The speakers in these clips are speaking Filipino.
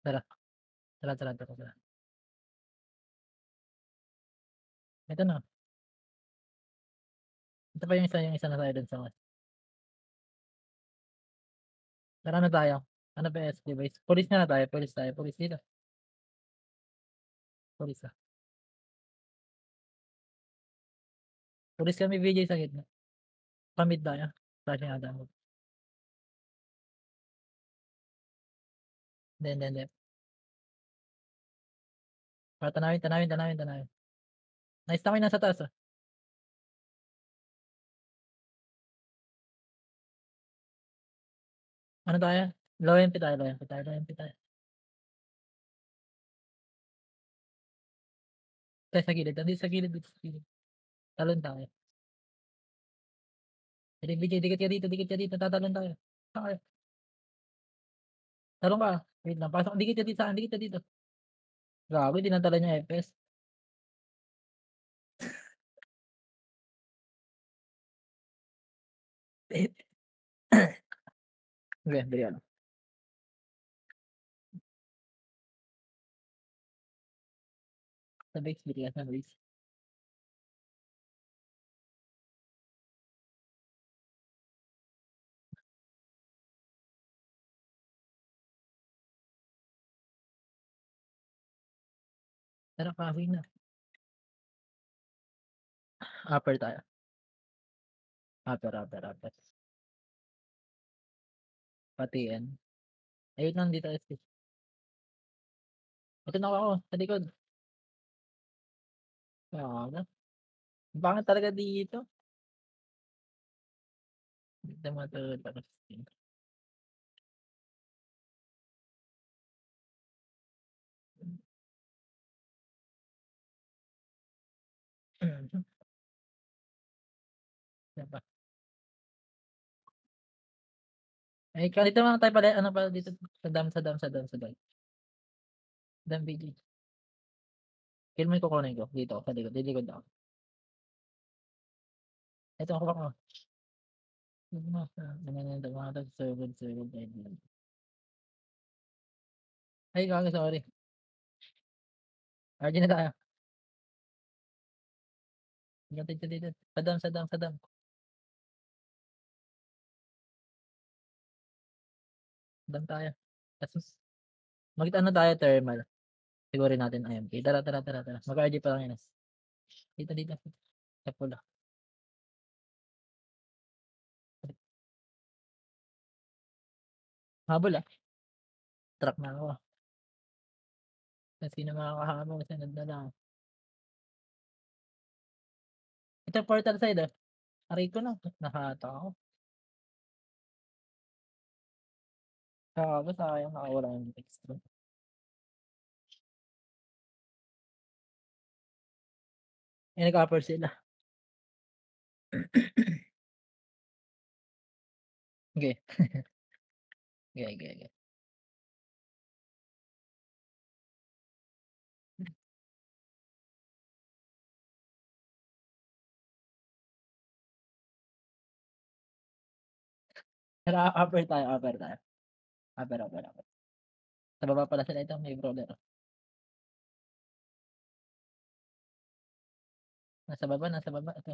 Tara, tara, tara, tara, tara. Ito na, ito pa yung isa na tayo dun sa tara na tayo. Ano ba SK base? Police na tayo, police tayo, police dito. Police ah. Police kami VJ sa gitna. Pamid tayo. Flashing ata mo. Hindi. Para tanawin. Nice na kayo nasa taas ah. Ano tayo? Low MP tayo. Tayo sa gilid, dito sa gilid, dito sa gilid. Talon tayo. Hindi, VJ, dikit ka dito, tatalon tayo. Okay. Talon ka. Wait lang, pasok, dikit ka dito sa akin, dikit ka dito. Grabe, tinatala niya FPS. Okay, dali ano. Sa base, bili ka sa base. Tara, kahoy na. Upper tayo. Upper. Pati yan. Ayun lang dito. Ito na ako, sa likod. Ah, bakit talaga dito? Dito matulog tapos. Diba? Eh, dito mga tayo pala, ano pala dito, sa dam BG. Kill mo yung kukunin ko, dito, sa likod, dilikod ako. Ito ako ako. Mga to, servant, ay, kaka, sorry. RG na tayo. Dito. Sa dam. Dam tayo. Tapos, mag-ano tayo, thermal. Sigurin natin IMK. Tara. Mag-RG pa lang yun. Dito. Sa pula. Habol ah. Truck na ako. Kasi sino makakahabol, sunod na lang. Ito portal side ah. Aray ko na. Nakahata ako. Kaka, sayang nakawala yung extra. Eh, nag-upper sila. Okay. Okay. Pero upper tayo. Upper. Sa baba pala sila ito, may brawler. Nasa baba. Ito.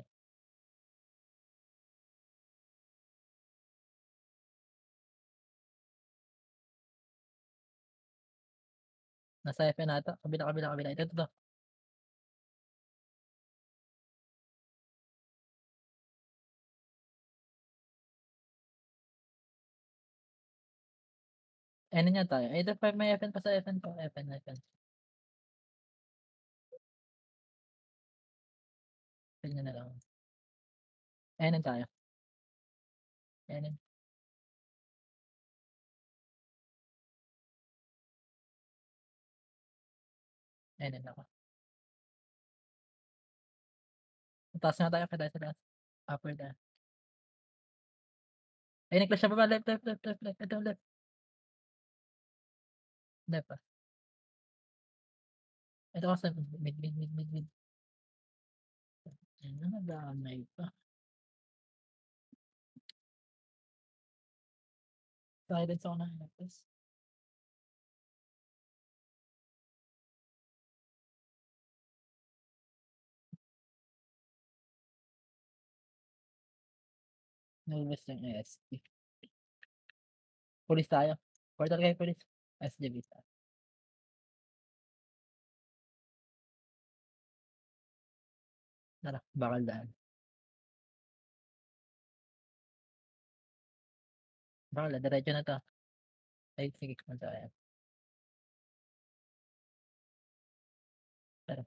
Nasa FN ata. Kabila. Ito. Ano niya tayo? Ito pa may FN pa sa FN ko. FN. Tignan na lang. FN tayo. FN. FN ako. Taas na tayo. Tayo sa taas. Upper tayo. Ay, nag-clash sa baba. Left. Ito, left. Left ah. Ito kasi mid. Ano na damay pa. Silence ako na. Tapos. Naubos yung ASP. Pulis tayo. Portal kayo pulis. SGB tayo. Tara, bakal daan. Bakal, diretso na to. Ay, sige, kung tayo. Tara,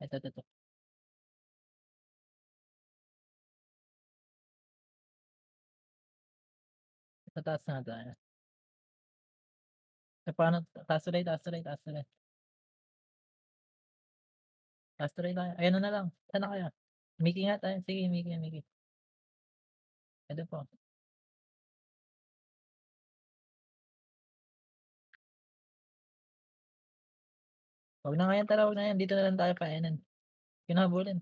ito. Sa taas na tayo. Paano? Taas tuloy, taas tuloy, taas tuloy. Taas tuloy tayo. Ayan na lang. Saan na kaya? Mickey nga tayo. Sige, Mickey. Ito po. Huwag na ngayon, tara, huwag na yan. Dito na lang tayo painan. Kinahabulin.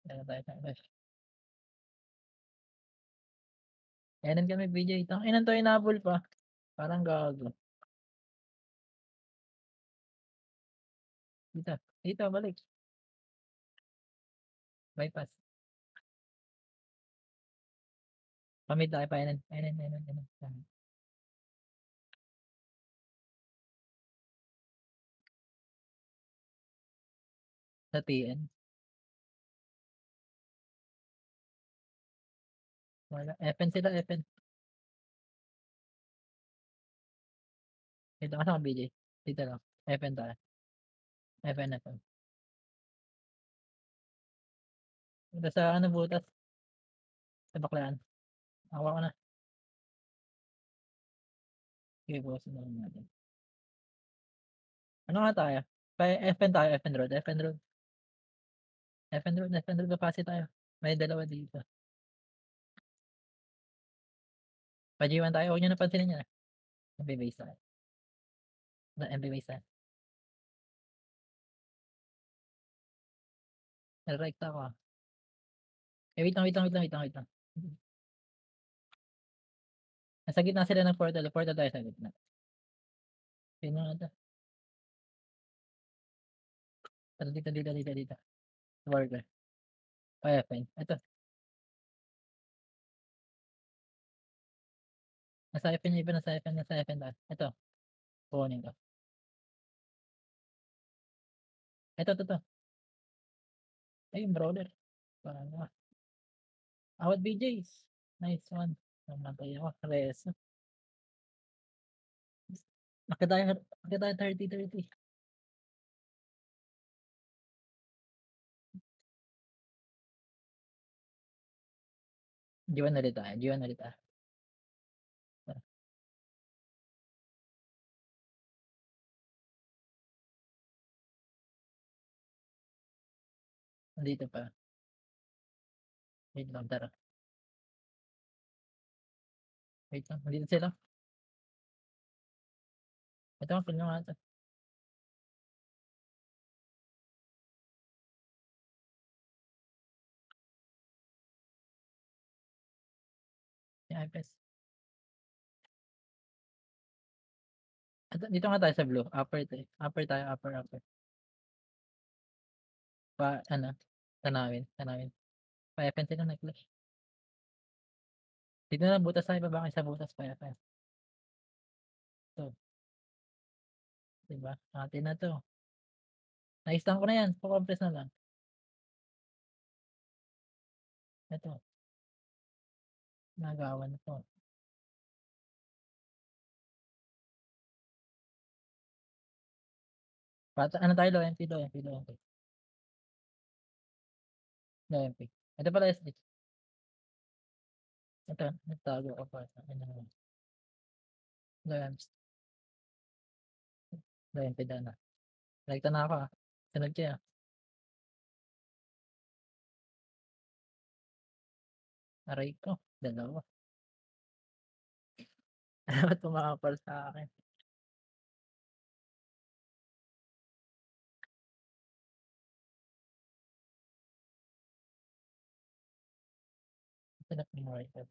Tayo. Ayan kami, BJ. Inan to, inabol pa. Parang gago. Dito, balik. Bypass. Pamid tayo, painan. Ayan. Sa TN. Wala. FN sila, FN. Dito ka sa BJ. Dito lang. FN tayo. FN. Ito sa ano butas. Sa baklaan. Awa ko na. Sige, bukasin na lang natin. Ano nga tayo? FN tayo, FN road. FN road. Kapasi tayo. May dalawa dito. Pa-G1 tayo. Huwag nyo napansinin yan. MP base tayo. MP base tayo. Right ako ah. Wait lang. Nasa gitna sila ng portal. Portal tayo sa gitna. Sino nga ito? Tara dito. Worker. FN. Ito. Nasa FN tayo. Ito. Kukunin ko. Ito. Ayun, brawler. Parang awat BJs. Nice one. Namatay ako. Reso. Nakita tayo 30. G1 ulit tayo. Tara, Nandito pa. Wait lang, tara. Wait lang, nandito sila. Ito ang film nga ito. Yung IPS. Dito nga tayo sa blue. Upper tayo. Upper. Ano? Tanawin. Pa-FN sila nag-flash. Dito na butas tayo. Babakay sa butas. Pa-FN. Ito. Diba? Atin na to. Na-stun ko na yan. Pa-compress na lang. Ito. Nagawan na to. Ano tayo? Low MP. Low MP. Ito pala SD. Ito. Nagtago ko pa. Low MP. Low MP na. Nakita na ako ah. Sunod kaya. Aray ko. Dalawa. Dapat tumakapal sa akin. Sarap ng worker.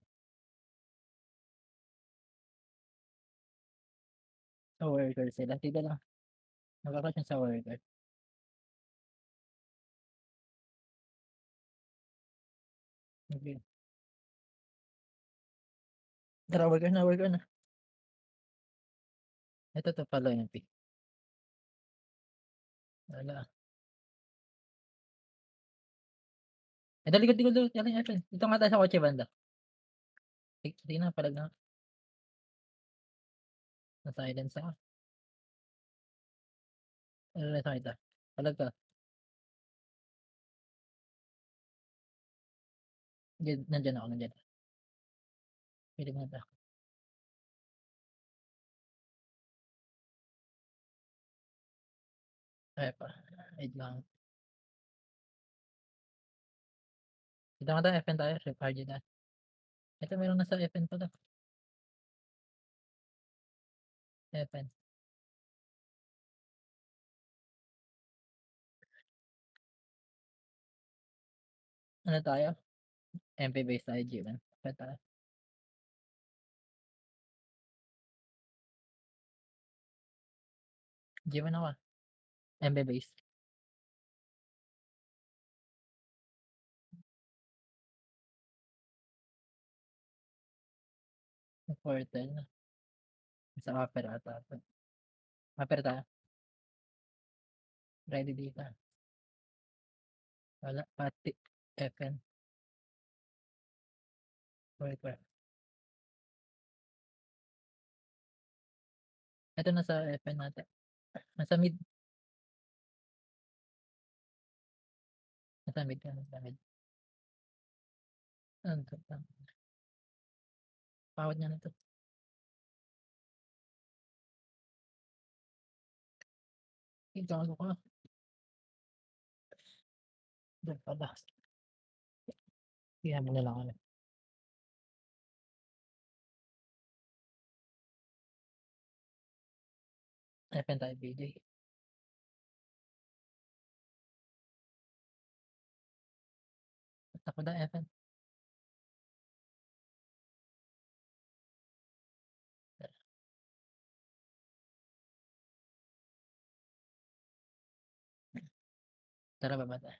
Sa worker sila. Dito lang. Magkakasyon sa worker. Okey. Tara work on na. Ito 'to pala yung pic. Wala. Ito likod, likod, likod galing atin. Dito nga tayo sa kotse banda. Sige na palag na. Na-silence ako. Naririnig kita. Palag ka. Nandiyan ako, nandiyan. Piling mo na. Ay pa, wait lang. Dito nga tayo, FN tayo, Ref RG tayo. Ito meron nasa FN pala. FN. Ano tayo? MP base tayo, G1. FN tayo. G1 ako. MP base. Portal. Sa upper ata. Upper tayo. Ready dito. Wala. Pati. FN. Worker. Ito nasa FN natin. Nasa mid. Nasa mid ka. Nasa mid. Ano to? Pawad niya na to. Gago ka. Doon pala. Iyan mo na lang kami. FN tayo, BJ. Ako na FN. Tara baba tayo.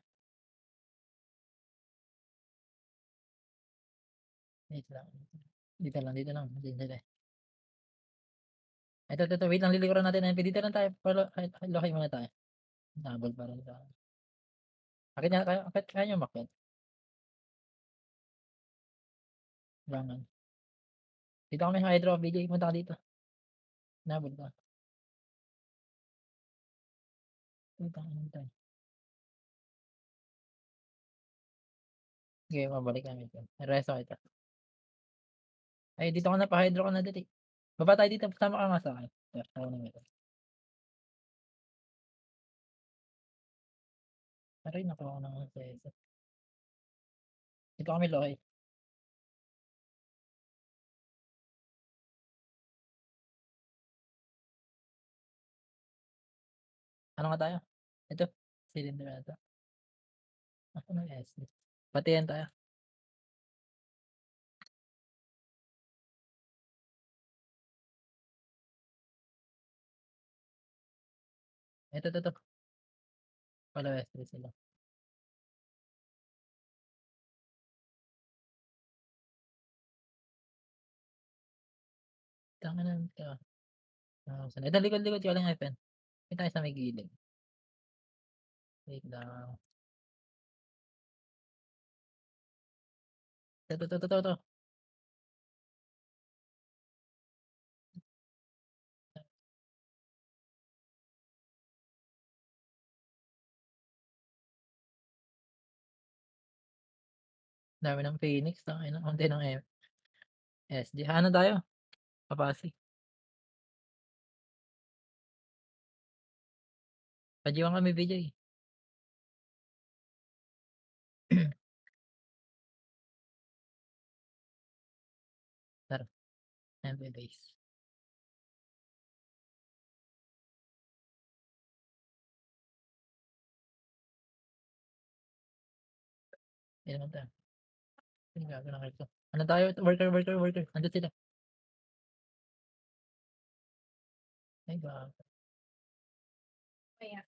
Wait lang. Dito lang, dito lang. Dito tayo. Ito. Wait lang, lilikuran natin ng MP. Dito lang tayo. Lokay muna tayo. Double para sa... Akit niya, kaya niyo umakyat. Langan. Dito kami hydro, BJ. Punta ka dito. Nabol ka. Punta ka naman tayo. Sige, mabalik kami dito. Resto kita. Ay, dito ka na pa. Hydro ka na dito. Baba tayo dito. Sama ka nga sa akin. Ako na ito. Aray, nakuha ko na sa isa. Dito kami lokay. Ano nga tayo? Ito. Cylinder ata. Ako na SD. Patiyan tayo. Ito. Pala SD sila. Tanga na ito. Ito, likod-likod ka lang, FN. May tayo sa may gilid. Wait lang. Ito. Dami ng Phoenix. Tangin na. Konti ng SD. Ano tayo? Papasi. Pajiwan kami, BJ. Tara. MP base. Hindi naman tayo. Hindi gago na kayo. Ano tayo? Worker. Andun sila. Ay, gago. Kaya.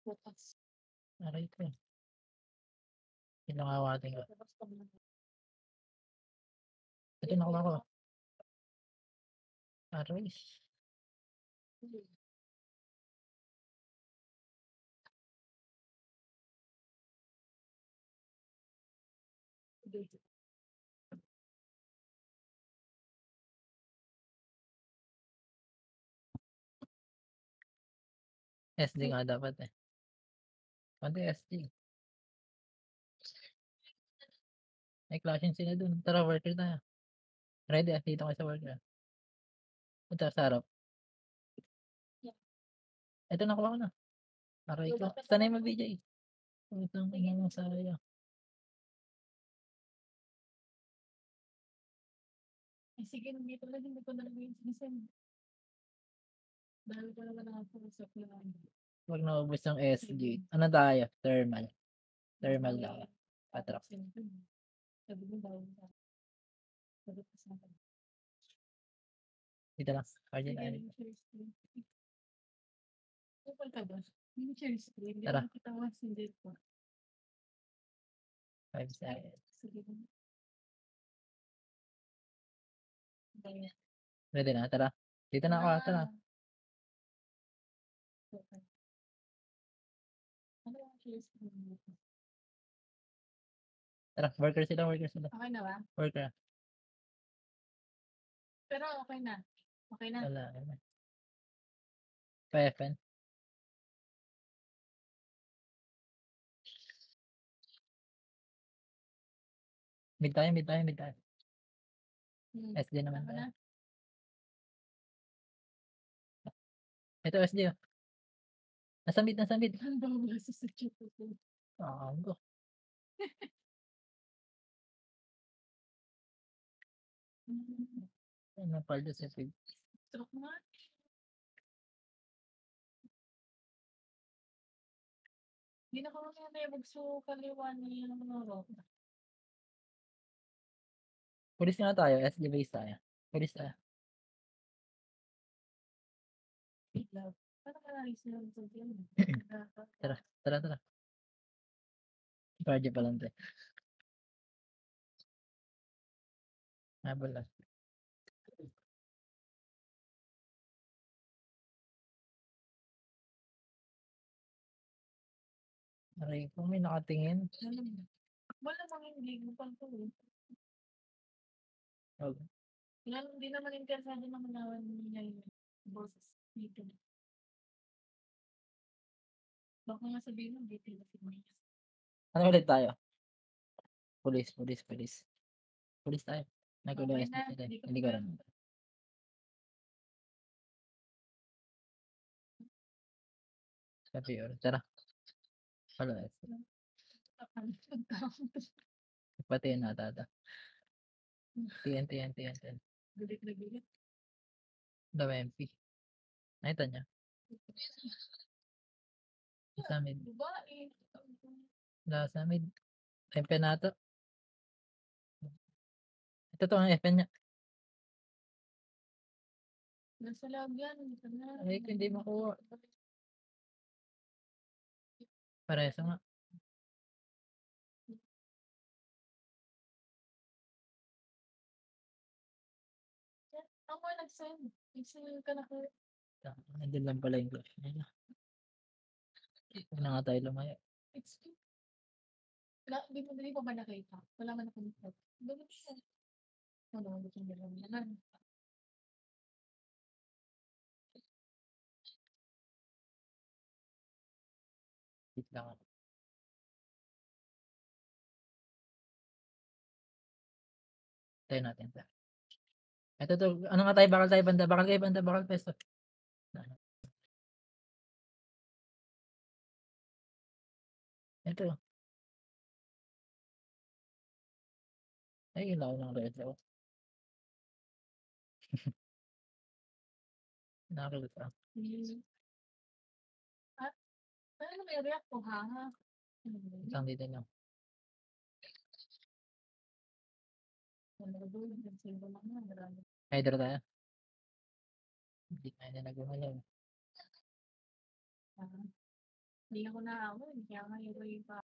Bukas. Aray ko. Pinangawatin ko. Ito nakuha ko. Aray. SD nga dapat eh. Konti SD. May clashing sila dun. Tara, worker tayo. Ready ah, dito kayo sa worker. Ito sa harap. Ito nakuha ko na. Aray ko. Sanay mag-BJ. Itong ina mo sayang. Ay, sige, nandito lang, hindi ko na lang yung sinisend. Dahil ko naman nakakusap lang. Huwag naubos ng SG. Ano tayo? Thermal. Thermal lang. Patrox. Sabi mo daw. Sabi ko sa akin. Dito lang. Cardinal. Sige, yung share screen. Kupal ka ba? Yung share screen. Hindi Tara. ako kitawa sa dito. 5 seconds. Sige. Dahil. Ready na? Tara. Dito na ako. Tara. Ano yung share screen dito? Tara. Worker sila. Worker sila. Okay na ba? Worker. Pero okay na. Okay na. Wala. Wala. Pa-FN. Mid tayo. Mid tayo. Mid tayo. SD naman Ano tayo. na? Ito SD oh. Nasa mid. Nasa mid. Ang bawa sa chat ko. Go. Ano paldo sa feed. Stroke nga. Hindi na ko na magsukaliwan niya ng mga rock. Pulis nga tayo. SD base tayo. Pulis tayo. Love. Paano ka nais na lang sa film? Tara. Tara. Tara. Party pa lang tayo. Habol lang. Aray ko. May nakatingin. Wala mang hindi mo pang to eh. Okay. Hindi naman interesado naman naman niya yung boses dito. Baka nga sabihin mo, dito na si Maya. Ano ulit tayo? Pulis. Pulis. Pulis. Pulis tayo. Nag-ulo Okay SD na, sila. hindi ko Hindi ko pa- rin. Sabi yun. Tara. Hello SD. Pati yun natata. TNT. Galit na galit. Daw MP. Nakita niya. Sa mid. Babae. Wala sa mid. MP na to. Ito to ang FN niya. Nasa lab yan. Ito na. Ay, hindi makuha. Pareso nga. Ako nag-send. Nag-send ka na ko. Nandun lang pala yung clash niya. Huwag na nga tayo lumaya. Excuse. Di pa ba nakita? Wala man akong nag. Bakit siya? Wala mo itong dalawa naman. Wait lang ako. Tayo natin. Ito to. Ano nga tayo? Bakal tayo banda. Bakal kayo banda. Bakal pesto. Ito. Ay, ilaw ng red. Nakakita. Ano may react ko ha? Isang dito lang. Hydro tayo. Hindi tayo na nagumalaw. Hindi ako naamoy, kaya nga yung pa.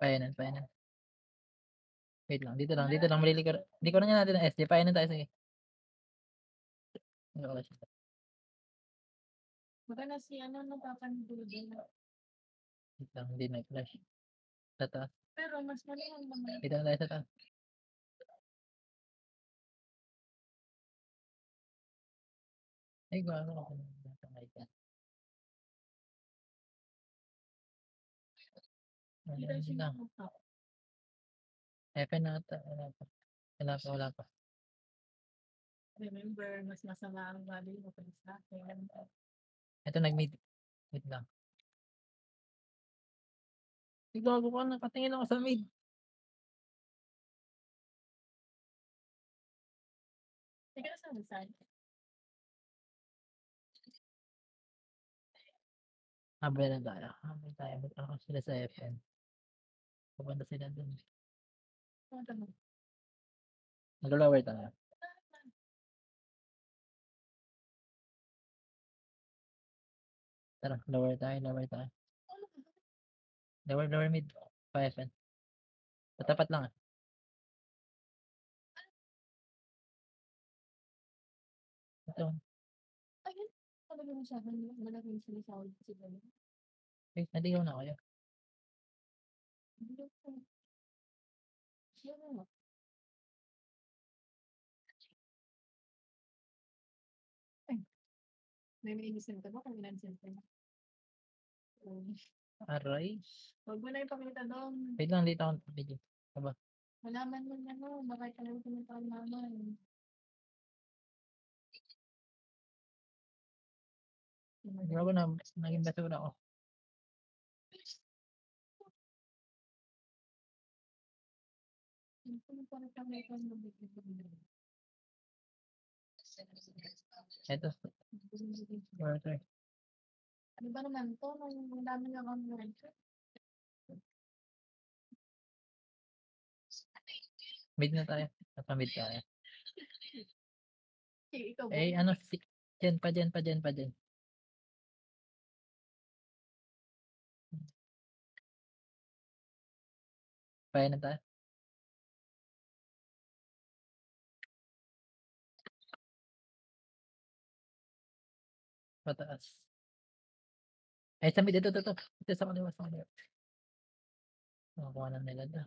Painan, painan. Wait lang, dito lang, malilikor. Hindi ko na natin ng SD, painan tayo, sige. Ano ko siya? Baka na si ano, napapandulo din. Wait lang, hindi na flash. Sa taas. Pero mas malamang naman. Dito na tayo sa taas. Ay, gawa ako natangay ka. Hindi Wala siya lang. nakakita. F na ata. Wala pa. Remember, mas masama ang value mo pa sa akin. Ito nag-mid. Wait lang. Ay, gago ka, nakatingin ako sa mid. Sige na sa side. Habay na tayo. Habay tayo. Ba't ako sila sa FN? Pupunta sila dun. Ano ka mo? Nag-lower tayo. Tara, lower tayo. Lower mid. Pa FN. Patapat lang ah. Ito. Ayun. Ano ba masyadong malaking sinisawag si Bala? Ay, naligaw na ako yun. Hindi ko. Siya na. Ay. May mainisin ka ba kung inansin ka na? Aray. Huwag mo na ipakita doon. Wait lang, dito ako video. Aba. Malaman mo na no, baka talagang pumunta ka naman. Grabe na, naging basura ako. Ito. Water. Ano ba naman to? Ang dami na kang Mid na tayo. Napamid tayo. ikaw ba? Eh, ano, dyan pa. Kaya na tayo. Pataas. Ay, sa mid, ito. Ito sa kaliwa. Nakakuha na nila na.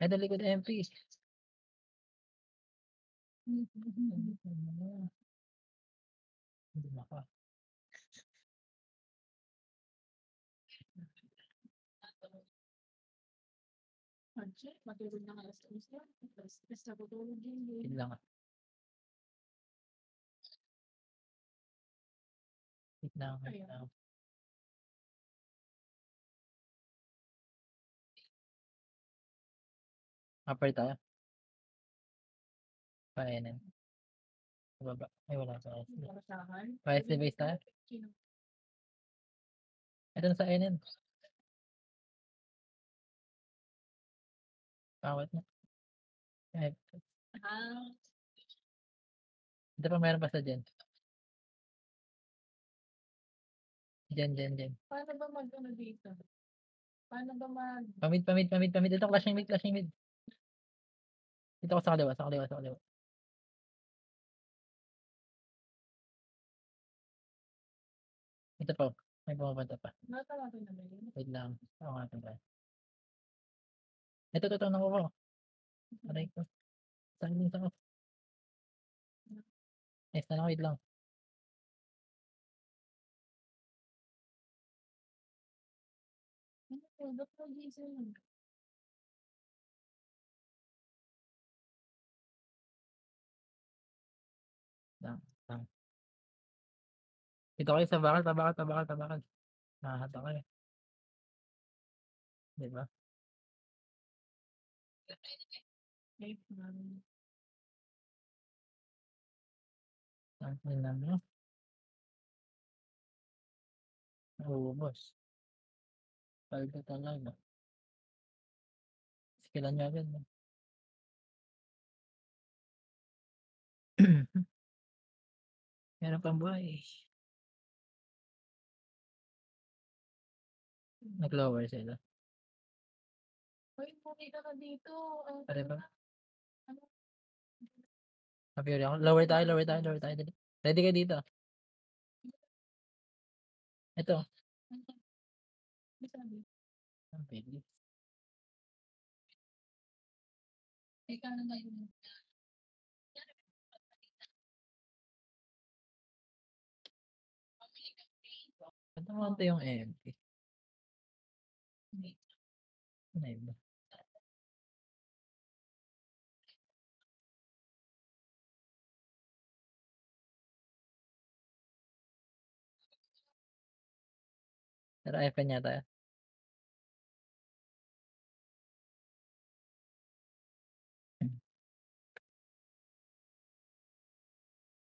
Ay, dalikod MP. Hindi maka. Matulog na alas 3 na. Tapos na tutulog din. Yun lang ah. Wait lang. Upper tayo. Painin. Baba. Ay, wala pa. PSD base tayo. Ito na sa NN. Pawat na. Ay, ito pa meron pa sa dyan. Dyan. Paano ba mag-ano dito? Paano ba mag... Pamid. Ito, clashing mid. Dito ako sa kaliwa. Ito pa. May pumapunta pa. Natawagin na ba yun? Wait lang. Oo nga ito ba. Ito, nakuha ko. Aray ko. Silence ako. Nice na lang, wait lang. Ba't mo gising? Lang. Dito kayo sa bakal. Nakahata kayo. Diba? Okay. Ang ina mo. Naubos. Paldo talaga. Sikilan nyo agad. Meron pang buhay. Nag-lower sila. Uy, pumunta ka dito. Pare ba? Ano? Fury ako. Lower tayo, lower tayo, lower tayo. Dali. Ready ka dito. Ito. Ano sabi? Ang bilis. Ikaw na ngayon. Ba't naman yung MP? Ano yun ba? Tara, iPhone yata.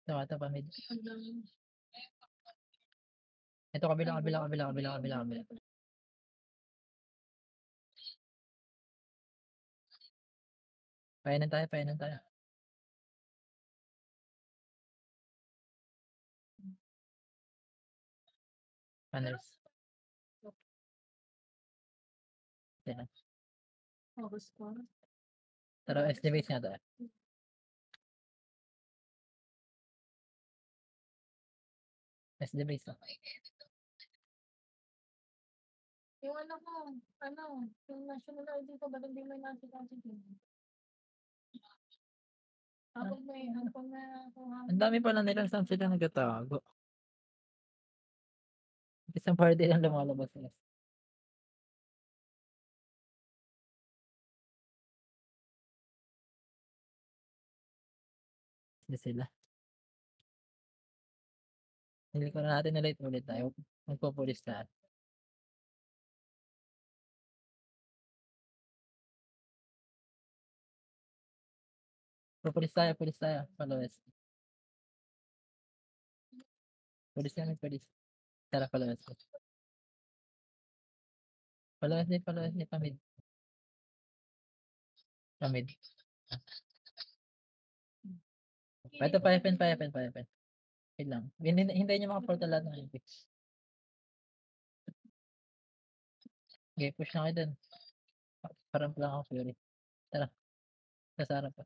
Ito pa mid. Ito kabila, kabila, kabila, kabila, kabila, kabila. Painan tayo, painan tayo. Panels. Yan. August ko. Tara, SD base nga tayo. SD base na. Yung yung national ID ko, ba't hindi may national ID? Kapag may, kapag Ang dami pala nilang saan sila nagtatago. Isang party lang lumalabas sila. Hindi sila. Hindi ko na natin na-late ulit tayo. Magpupulis tayo. Pupulis tayo, pulis tayo. Followers. Pulis namin, pulis. Tara, followers. Followers ni Pamid. Pamid. Ito, pa-FN. Wait lang. Hintayin nyo makaportal lahat ng MP. Okay, push na kayo dun. Parang lang ako, Fury. Tara. Kasarap pa.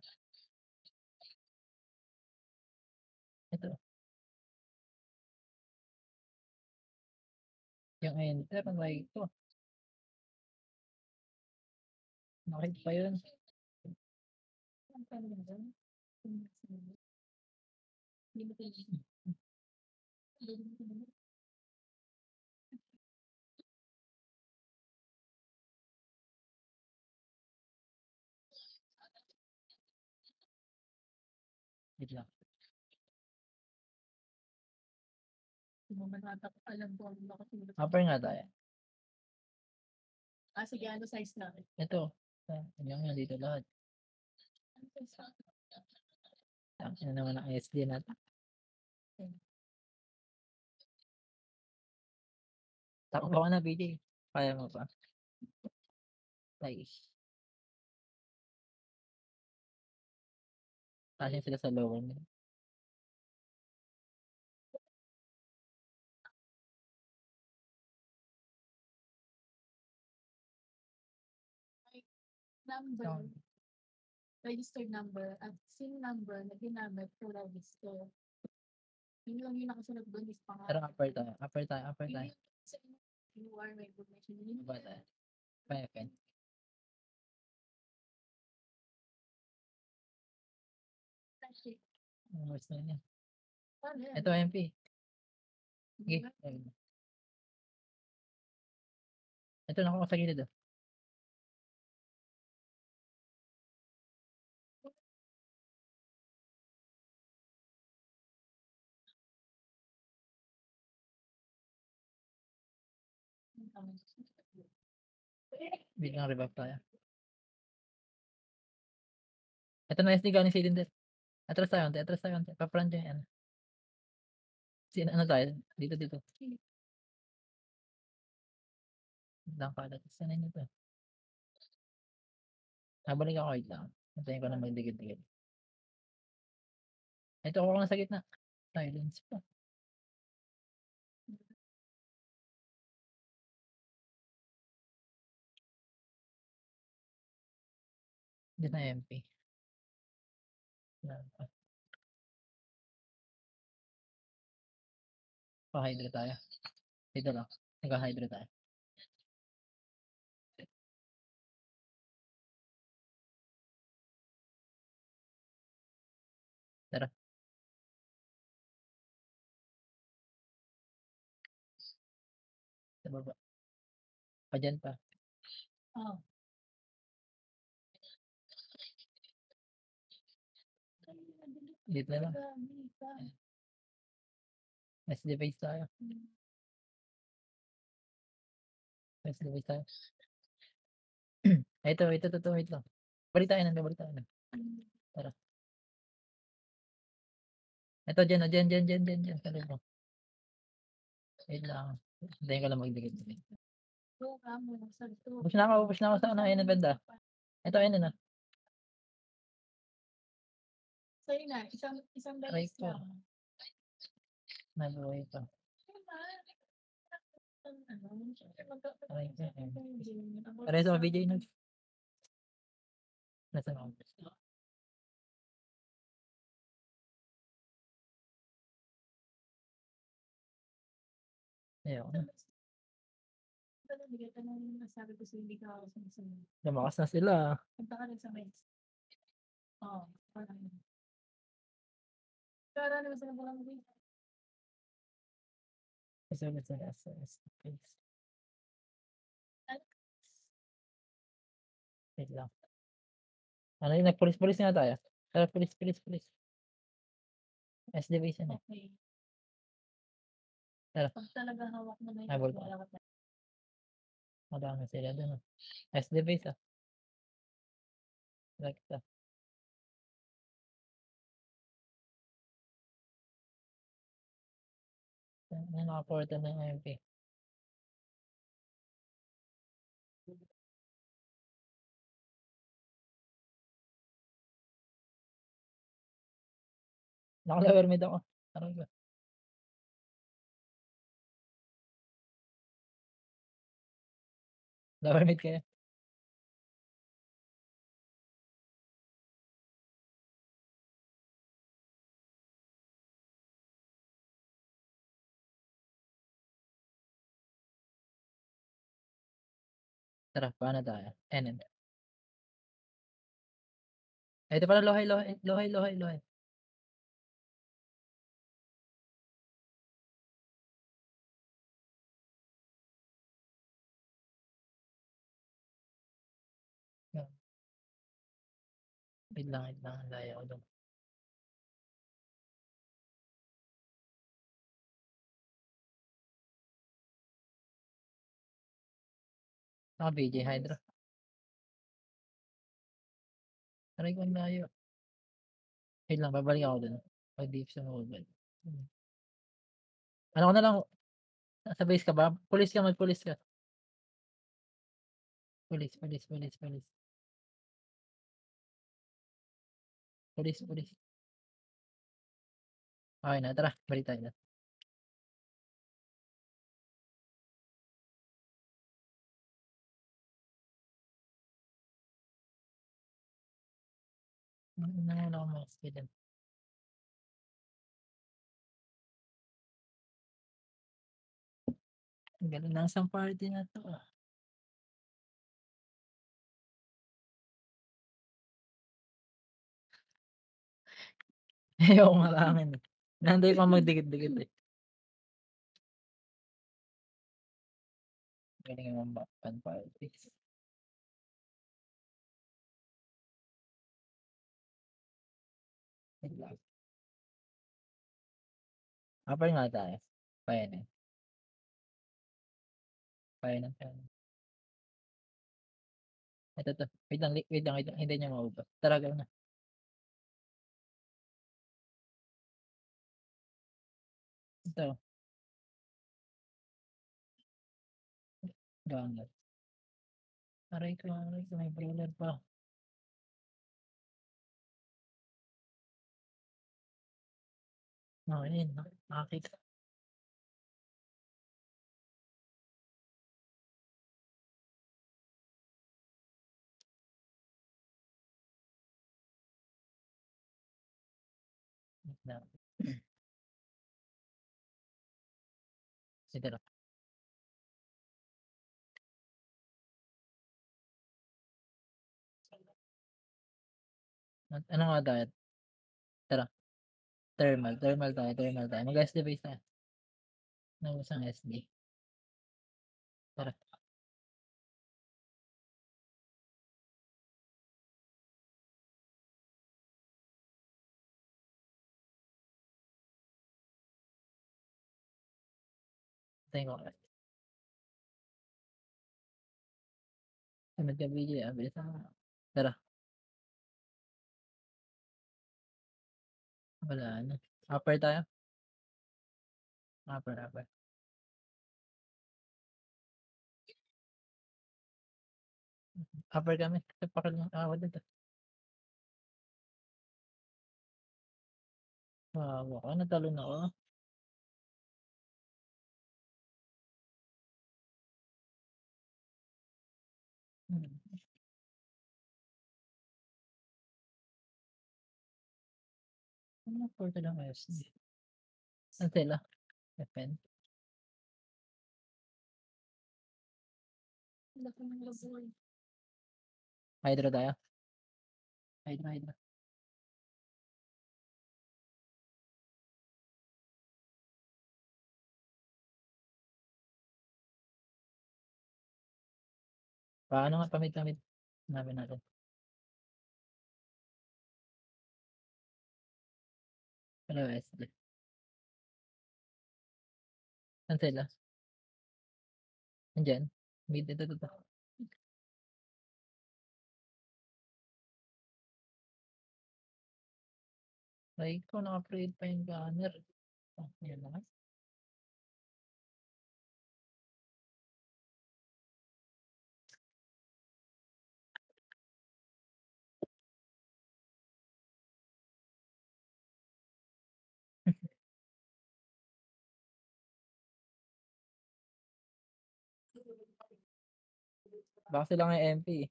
Ito. Yung enter, ang like ito. Nakita pa yun. Ang pala doon. Hindi mo pwede. Wait lang. Hindi mo matatak alam ko ano nakatulog. Upper nga tayo. Sige, ano size natin? Ito. Yung nga dito lahat. Ano size natin? Tangin na naman ang SD natin. Takbo ka na, BJ. Kaya mo pa. Nice. Kasi sila sa lower nila. Number, registered number, at SIM number na ginamit to register. Yun lang yung nakasunod doon is Pero pangalan. upper tayo. Upper tayo. Upper tayo. You are my information. Yun Baba tayo. Pa-FN. Mas na yun. Ito MP. Okay. Ito na ako sa gilid. Wait lang, revive tayo. Ito na SD galing cylinder. Atras tayo, atras tayo. Pa-front yung yan. Ano tayo? Dito. Lang pala. Sanay nito. Nabalik ako wait lang. Hintayin ko na magdigil-digil. Ito ako lang sa gitna. Silence pa. Gitna MP. Wala pa. Pa-hydro tayo. Dito lang. Nagka-hydro tayo. Tara. Sa baba. Pa dyan pa. Oh. Dito na lang. SD base tayo. SD base tayo. Ito, wait lang. Balitaan na. Tara. Ito, dyan. Talib mo. Wait lang. Hintayin ko lang magdikit. Push na ako sa ano. Ayun ang banda. Ito, ayun na. Sa'yo na, isang Aray beses ko. lang. Nag-away pa. Aray ko. Pareho sa BJ na. Nasa ako. Ayaw na. Sabi ko sa'yo, hindi ka ako sinasabi. Lumakas na sila. Punta ka rin sa meds. Oo, parang yun. Pero ano, sila ko lang din. Kasi ulit sa SS. Wait lang. Ano yun? Nag-police nga tayo. Tara, police. SD base yan eh. Okay. Tara. Pag talaga hawak mo na yun, Habol pa. wala ka pa. Madami sila dun. SD base ah. Tara kita. Nakaporta na yung MP. Naka-lower mid ako. Aray ko. Lower mid kayo. Tara, paano tayo? NN. Ito pala, lohay. Wait lang. Layo ko dun. Naka-BJ Hydra. Aray ko, ang layo. Wait lang, babalik ako dun. Pag-deep sa mobile. Ano ko na lang, sa base ka ba? Mag-police ka. Police. Okay na, tara, balik tayo na. Wala akong mga skill. Ang galing ng isang party na to ah. Ayoko nga langin eh. Nanday pa magdikit-dikit eh. Galing naman ba? Pan party. Wait lang. Upper nga tayo. Kaya na. Kaya na. Ito. Wait lang. Hindi niya maubos. Tara, gawin na. Ito. Gawin na. Aray ko. May brawler pa. Ayun, nakakita. Wait lang. Sige lang. Ano nga tayo? Tara, thermal tayo. Mag-SD base tayo. Naubos ang SD. Tara, tayo ko. Sunod ka video, bilis na. Tara, wala na. Upper tayo? Upper. Upper kami. Pakal ng awad dito. Wawa ka, natalon ako. Hmm. Ano portal lang SD? Saan sila? FN. Laki ng laboy. Hydra tayo? Hydra. Paano nga pamit-pamit? Hanapin natin. Ano SD? Saan sila? Andyan? Mid, ito. Ay, ko naka-create pa yung banner. Oh, yan na nga. Baka sila nga MP eh.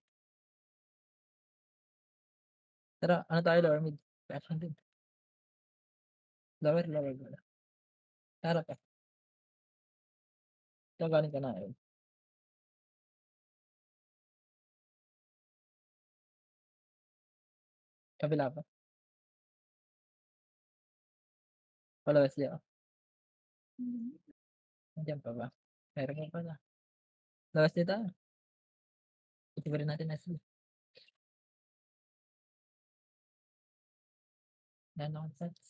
Tara, ano tayo lower mid? Action din. Lower. Harap ka. Ito galing ka na yun. Kabila pa. Follow SD ako. Nandiyan pa ba? Meron pa pala. Low SD tayo. Itibarin natin SD. Yan ako sets.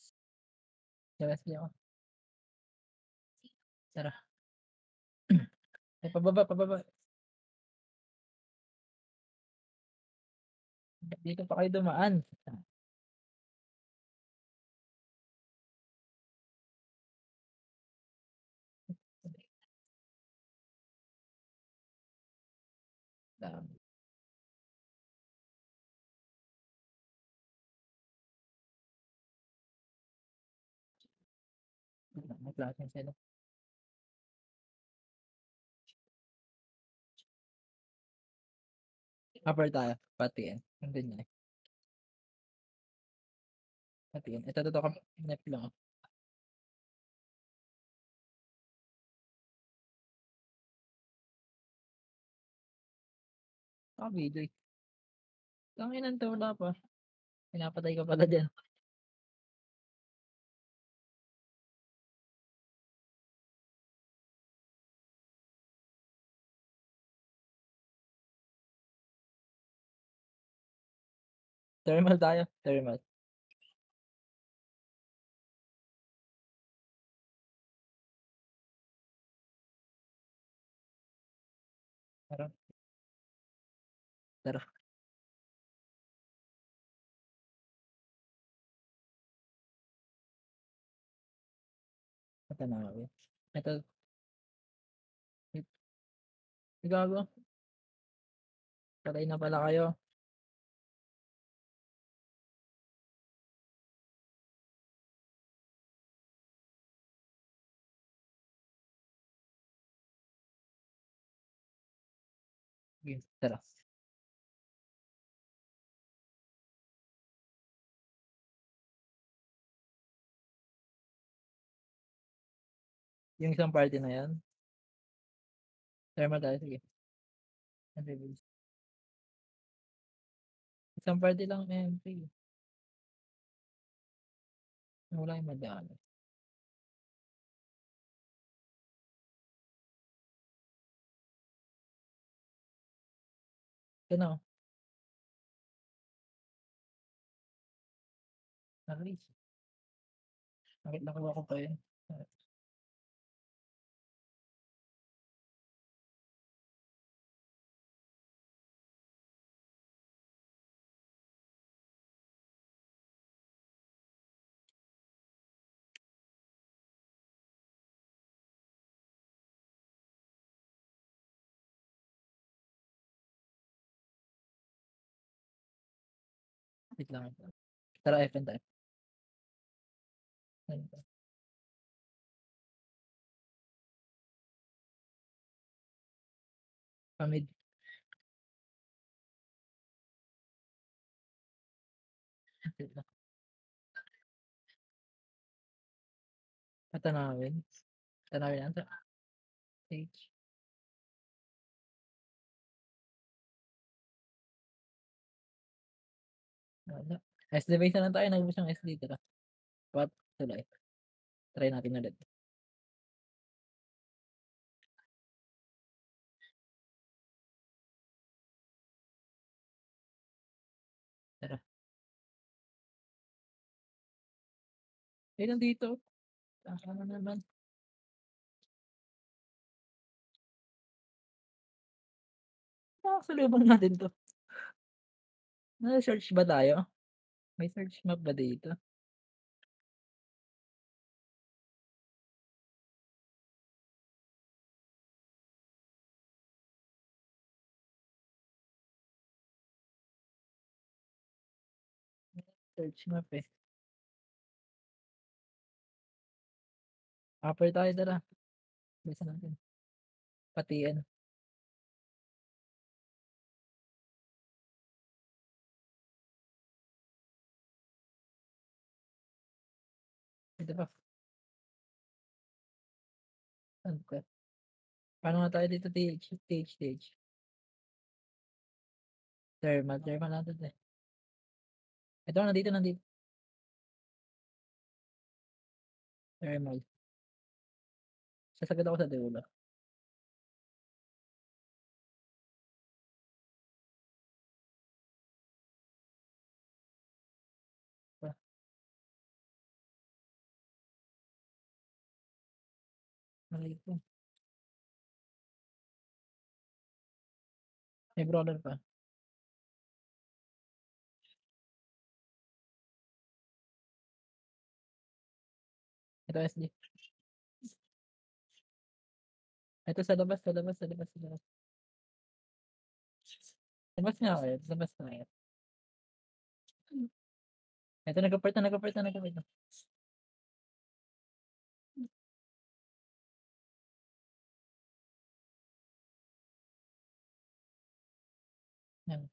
Low SD ako. Tara. Ay, pababa. Dito pa kayo dumaan. Dami. May klase sila. Upper tayo. Patiin. Nandun niya eh. Patiin. Ito ka. Nep lang. Video eh. Tanginan to, wala pa. Pinapatay ka pala dyan. Thermal tayo. Thermal. Tara. Ito na ako. Ito. Gago. Patay na pala kayo. Sige, tara. Yung isang party na yan. Thermal tayo, sige. Isang party lang MP. Wala yung madami. Ito na. Nakis. Bakit nakuha ko pa yun? Wait lang. Tara, FN tayo. Ayun pa. Pamid. Wait lang. Patanawin. Tanawin natin. Page. Wala. SD base na lang tayo. Nag-ubos ng SD. Tara. What? Tuloy. Try natin ulit. Tara. Eh, nandito. Ano naman? Nakasalubong natin to. Naka-search ba tayo? May search map ba dito? Search map eh. Upper tayo, tara. Bisa natin. Patiin. Ito pa. Saan ka? Paano nga tayo dito? TH. Thermal natin eh. Ito, nandito. Thermal. Sasagad ako sa dulo. Pa. Mali ko. May brawler pa. Ito SD. Ito sa labas. Labas nga ako. Labas na ngayon. Ito, nag-apart na. Yan.